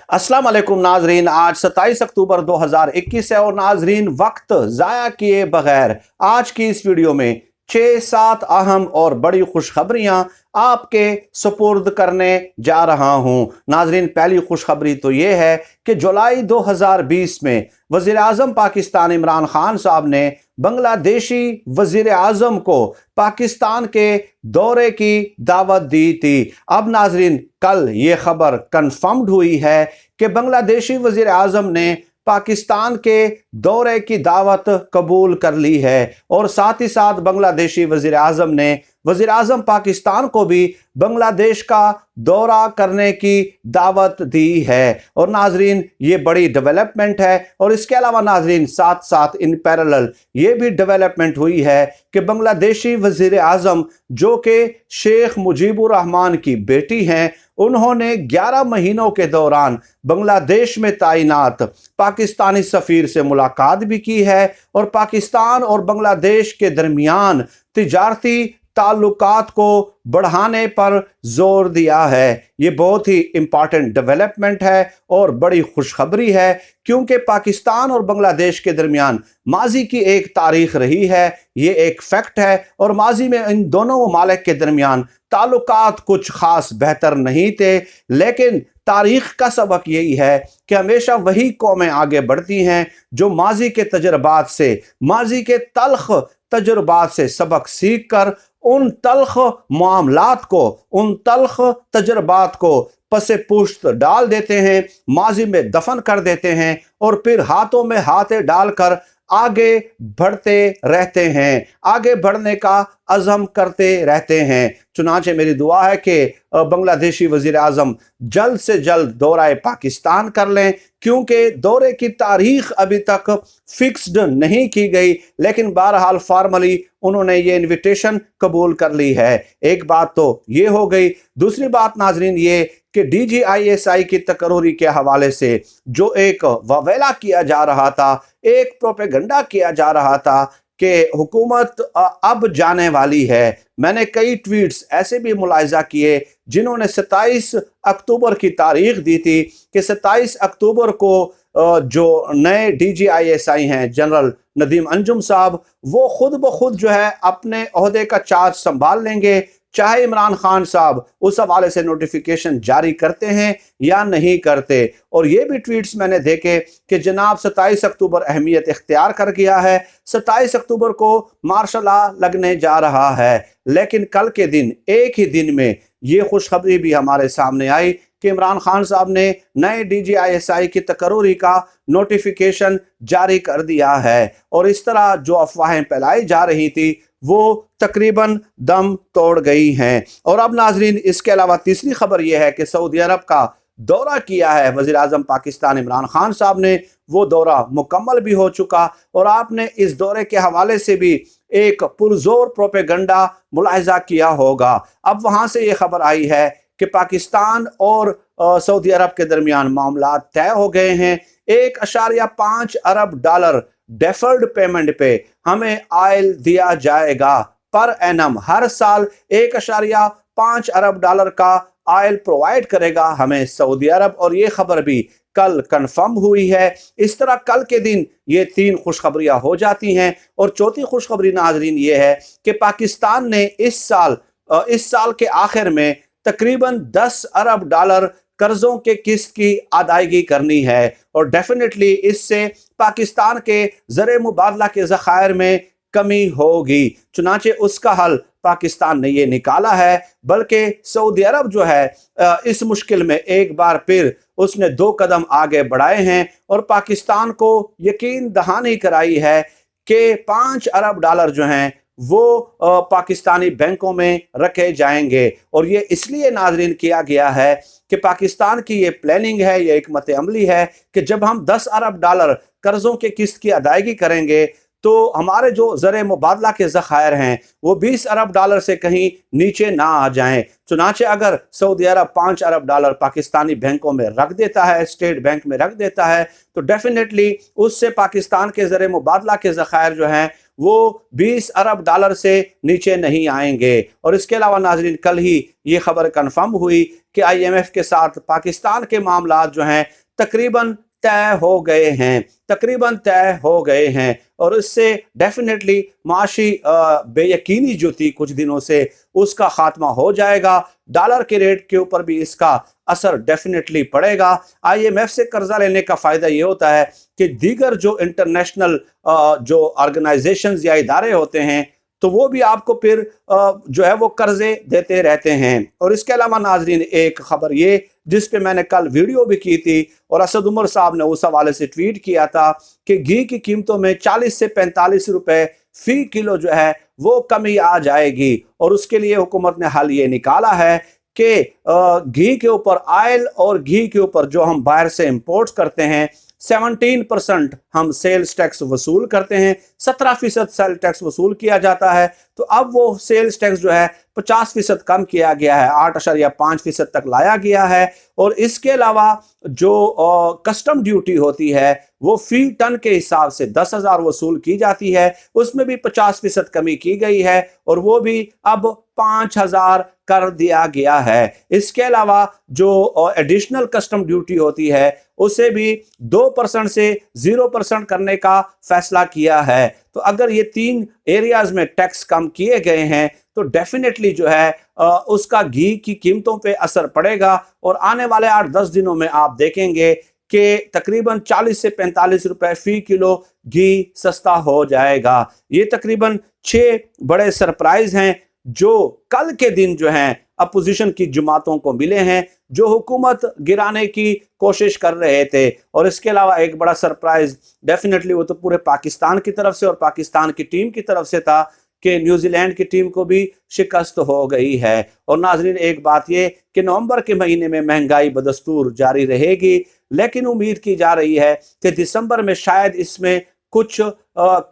अस्सलाम वालेकुम नाजरीन। आज 27 अक्टूबर 2021 है और नाजरीन वक्त ज़ाया किए बगैर आज की इस वीडियो में 6-7 अहम और बड़ी खुशखबरियां आपके सुपुर्द करने जा रहा हूं। नाजरीन, पहली खुशखबरी तो यह है कि जुलाई 2020 में वज़ीर आज़म पाकिस्तान इमरान खान साहब ने बांग्लादेशी वज़ीर आज़म को पाकिस्तान के दौरे की दावत दी थी। अब नाजरीन, कल ये खबर कंफर्म्ड हुई है कि बांग्लादेशी वज़ीर आज़म ने पाकिस्तान के दौरे की दावत कबूल कर ली है और साथ ही साथ बांग्लादेशी वज़ीर आज़म ने वज़ीर आज़म पाकिस्तान को भी बांग्लादेश का दौरा करने की दावत दी है। और नाजरीन, ये बड़ी डेवलपमेंट है। और इसके अलावा नाजरीन, साथ साथ इन पैरेलल ये भी डेवलपमेंट हुई है कि बांग्लादेशी वज़ीर आज़म जो कि शेख मुजीबुर रहमान की बेटी हैं, उन्होंने 11 महीनों के दौरान बांग्लादेश में तैनात पाकिस्तानी सफ़ीर से मुलाकात भी की है और पाकिस्तान और बांग्लादेश के दरमियान तिजारती ताल्लुकात को बढ़ाने पर जोर दिया है। ये बहुत ही इंपॉर्टेंट डेवलपमेंट है और बड़ी खुशखबरी है, क्योंकि पाकिस्तान और बांग्लादेश के दरमियान माजी की एक तारीख रही है, ये एक फैक्ट है। और माजी में इन दोनों ममालिक के दरमियान ताल्लुकात कुछ खास बेहतर नहीं थे, लेकिन तारीख का सबक यही है कि हमेशा वही कौमें आगे बढ़ती हैं जो माजी के तजर्बात से, माजी के तल्ख तजुर्बात से सबक सीख कर उन तल्ख मामलात को, उन तल्ख तजुर्बात को पसे पुश्त डाल देते हैं, माजी में दफन कर देते हैं और फिर हाथों में हाथे डालकर आगे बढ़ते रहते हैं, आगे बढ़ने का अज़म करते रहते हैं। चुनांचे मेरी दुआ है कि बांग्लादेशी वज़ीर आज़म जल्द से जल्द दौरा पाकिस्तान कर लें, क्योंकि दौरे की तारीख अभी तक फिक्स्ड नहीं की गई, लेकिन बहरहाल फार्मली उन्होंने ये इनविटेशन कबूल कर ली है। एक बात तो ये हो गई। दूसरी बात नाजरीन ये कि DGISI की तकरीर के हवाले से जो एक ववेला किया जा रहा था, एक प्रोपेगेंडा किया जा रहा था कि हुकूमत अब जाने वाली है। मैंने कई ट्वीट्स ऐसे भी मुलाहिजा किए जिन्होंने 27 अक्टूबर की तारीख दी थी कि 27 अक्टूबर को जो नए DGISI हैं जनरल नदीम अंजुम साहब, वो खुद ब खुद जो है अपने ओहदे का चार्ज संभाल लेंगे, चाहे इमरान खान साहब उस हवाले से नोटिफिकेशन जारी करते हैं या नहीं करते। और ये भी ट्वीट्स मैंने देखे कि जनाब 27 अक्टूबर अहमियत इख्तियार कर गया है, 27 अक्टूबर को मार्शल लॉ लगने जा रहा है। लेकिन कल के दिन, एक ही दिन में ये खुशखबरी भी हमारे सामने आई कि इमरान खान साहब ने नए DGISI की तकरीर का नोटिफिकेशन जारी कर दिया है और इस तरह जो अफवाहें फैलाई जा रही थी वो तकरीबन दम तोड़ गई हैं। और अब नाजरीन, इसके अलावा तीसरी खबर यह है कि सऊदी अरब का दौरा किया है वज़ीर आज़म पाकिस्तान इमरान खान साहब ने, वो दौरा मुकम्मल भी हो चुका और आपने इस दौरे के हवाले से भी एक पुरजोर प्रोपेगेंडा मुलाहिजा किया होगा। अब वहाँ से ये खबर आई है कि पाकिस्तान और सऊदी अरब के दरमियान मामला तय हो गए हैं। 1.5 अरब डॉलर डेफर्ड पेमेंट पे हमें ऑयल दिया जाएगा पर एनम। हर साल 1.5 अरब डॉलर का ऑयल प्रोवाइड करेगा हमें सऊदी अरब, और ये खबर भी कल कंफर्म हुई है। इस तरह कल के दिन ये 3 खुशखबरियां हो जाती हैं। और चौथी खुशखबरी नाजरीन ये है कि पाकिस्तान ने इस साल के आखिर में तकरीबन 10 अरब डॉलर कर्जों के किस्त की अदायगी करनी है और डेफिनेटली इससे पाकिस्तान के ज़र मुबादला के ज़खायर में कमी होगी। चुनांचे उसका हल पाकिस्तान ने ये निकाला है, बल्कि सऊदी अरब जो है इस मुश्किल में एक बार फिर उसने 2 कदम आगे बढ़ाए हैं और पाकिस्तान को यकीन दहानी कराई है कि 5 अरब डॉलर जो हैं वो पाकिस्तानी बैंकों में रखे जाएंगे। और ये इसलिए नाजरीन किया गया है कि पाकिस्तान की ये प्लानिंग है, ये हिकमत अमली है कि जब हम 10 अरब डॉलर कर्जों के किस्त की अदायगी करेंगे तो हमारे जो ज़र मुबादला के ज़खायर हैं वो 20 अरब डॉलर से कहीं नीचे ना आ जाएं। चुनांचे अगर सऊदी अरब 5 अरब डॉलर पाकिस्तानी बैंकों में रख देता है, स्टेट बैंक में रख देता है, तो डेफिनेटली उससे पाकिस्तान के ज़र मुबादला के ज़खायर जो हैं वो 20 अरब डॉलर से नीचे नहीं आएंगे। और इसके अलावा नाजरीन, कल ही ये खबर कंफर्म हुई कि IMF के साथ पाकिस्तान के मामला जो हैं तकरीबन तय हो गए हैं, तकरीबन तय हो गए हैं। और इससे डेफिनेटली माशी बेयकीनी जो थी कुछ दिनों से, उसका खात्मा हो जाएगा। डॉलर के रेट के ऊपर भी इसका असर डेफिनेटली पड़ेगा। IMF से कर्जा लेने का फायदा ये होता है कि दीगर जो इंटरनेशनल जो ऑर्गेनाइजेशंस या इदारे होते हैं, तो वो भी आपको फिर जो है वो कर्जे देते रहते हैं। और इसके अलावा नाजरीन, एक खबर ये जिस पे मैंने कल वीडियो भी की थी और असद उमर साहब ने उस हवाले से ट्वीट किया था कि घी की कीमतों में 40 से 45 रुपए फी किलो जो है वो कमी आ जाएगी। और उसके लिए हुकूमत ने हल ये निकाला है कि घी के ऊपर, ऑयल और घी के ऊपर जो हम बाहर से इंपोर्ट करते हैं, 17% हम सेल्स टैक्स वसूल करते हैं, 17% सेल टैक्स वसूल किया जाता है। तो अब वो सेल्स टैक्स जो है 50% कम किया गया है, 8.5% तक लाया गया है। और इसके अलावा जो कस्टम ड्यूटी होती है वो फी टन के हिसाब से 10,000 वसूल की जाती है, उसमें भी 50% कमी की गई है और वो भी अब 5,000 कर दिया गया है। इसके अलावा जो एडिशनल कस्टम ड्यूटी होती है उसे भी 2% से 0% करने का फैसला किया है। तो अगर ये 3 एरियाज में टैक्स कम किए गए हैं तो डेफिनेटली जो है उसका घी की कीमतों पे असर पड़ेगा। और आने वाले 8-10 दिनों में आप देखेंगे कि तकरीबन 40 से 45 रुपए फी किलो घी सस्ता हो जाएगा। ये तकरीबन 6 बड़े सरप्राइज हैं जो कल के दिन जो हैं अपोजिशन की जमातों को मिले हैं, जो हुकूमत गिराने की कोशिश कर रहे थे। और इसके अलावा एक बड़ा सरप्राइज डेफिनेटली वो तो पूरे पाकिस्तान की तरफ से और पाकिस्तान की टीम की तरफ से था कि न्यूजीलैंड की टीम को भी शिकस्त हो गई है। और नाजरीन, एक बात ये कि नवंबर के महीने में महंगाई बदस्तूर जारी रहेगी, लेकिन उम्मीद की जा रही है कि दिसंबर में शायद इसमें कुछ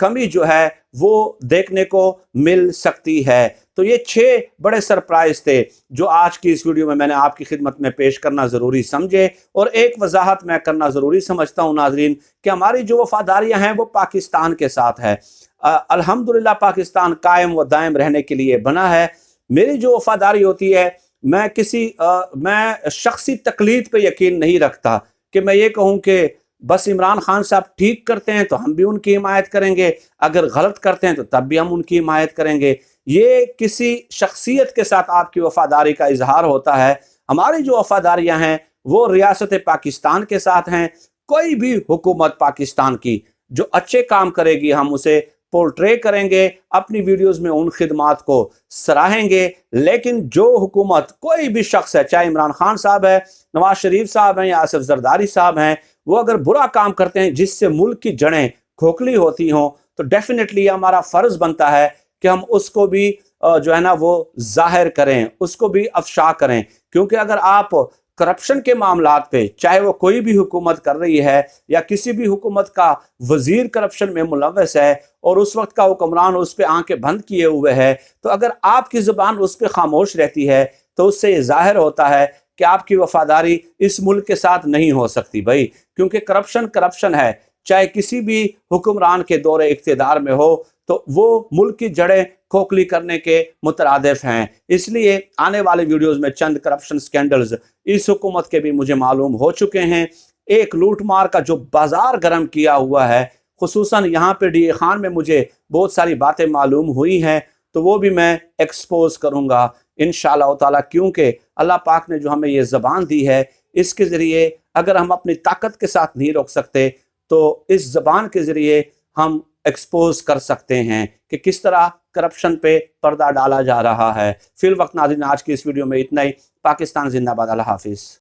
कमी जो है वो देखने को मिल सकती है। तो ये 6 बड़े सरप्राइज थे जो आज की इस वीडियो में मैंने आपकी खिदमत में पेश करना ज़रूरी समझे। और एक वजाहत मैं करना ज़रूरी समझता हूँ नाजरीन कि हमारी जो वफादारियाँ हैं वो पाकिस्तान के साथ है। अल्हम्दुलिल्लाह पाकिस्तान कायम व दायम रहने के लिए बना है। मेरी जो वफादारी होती है, मैं शख्सी तकलीद पे यकीन नहीं रखता कि मैं ये कहूँ कि बस इमरान खान साहब ठीक करते हैं तो हम भी उनकी हिमायत करेंगे, अगर गलत करते हैं तो तब भी हम उनकी हिमायत करेंगे। ये किसी शख्सियत के साथ आपकी वफादारी का इजहार होता है। हमारी जो वफादारियां हैं वो रियासत पाकिस्तान के साथ हैं। कोई भी हुकूमत पाकिस्तान की जो अच्छे काम करेगी हम उसे पोर्ट्रे करेंगे, अपनी वीडियोस में उन खिदमात को सराहेंगे। लेकिन जो हुकूमत, कोई भी शख्स है, चाहे इमरान खान साहब है, नवाज शरीफ साहब हैं या आसिफ जरदारी साहब हैं, वो अगर बुरा काम करते हैं जिससे मुल्क की जड़ें खोखली होती हों, तो डेफिनेटली हमारा फर्ज बनता है कि हम उसको भी जो है ना वो जाहिर करें, उसको भी अफशा करें। क्योंकि अगर आप करप्शन के मामलात पे, चाहे वो कोई भी हुकूमत कर रही है या किसी भी हुकूमत का वजीर करप्शन में मुलव्वस है और उस वक्त का हुक्मरान उस पर आंखें बंद किए हुए है, तो अगर आपकी जुबान उस पर खामोश रहती है तो उससे ये जाहिर होता है कि आपकी वफादारी इस मुल्क के साथ नहीं हो सकती भाई। क्योंकि करप्शन करप्शन है, चाहे किसी भी हुक्मरान के दौरे इख्तिदार में हो, तो वो मुल्क की जड़ें खोखली करने के मुतरादिफ हैं। इसलिए आने वाले वीडियोस में चंद करप्शन स्कैंडल्स इस हुकूमत के भी मुझे मालूम हो चुके हैं। एक लूट मार का जो बाजार गर्म किया हुआ है, खुसूसन यहाँ पे DA खान में मुझे बहुत सारी बातें मालूम हुई हैं, तो वो भी मैं एक्सपोज करूँगा इंशाअल्लाह ताला। क्योंकि अल्लाह पाक ने जो हमें ये ज़बान दी है, इसके ज़रिए अगर हम अपनी ताकत के साथ नहीं रोक सकते तो इस ज़बान के ज़रिए हम एक्सपोज कर सकते हैं कि किस तरह करप्शन पे पर्दा डाला जा रहा है। फिल वक्त नाज़रीन, आज की इस वीडियो में इतना ही। पाकिस्तान जिंदाबाद। अल्लाह हाफिज़।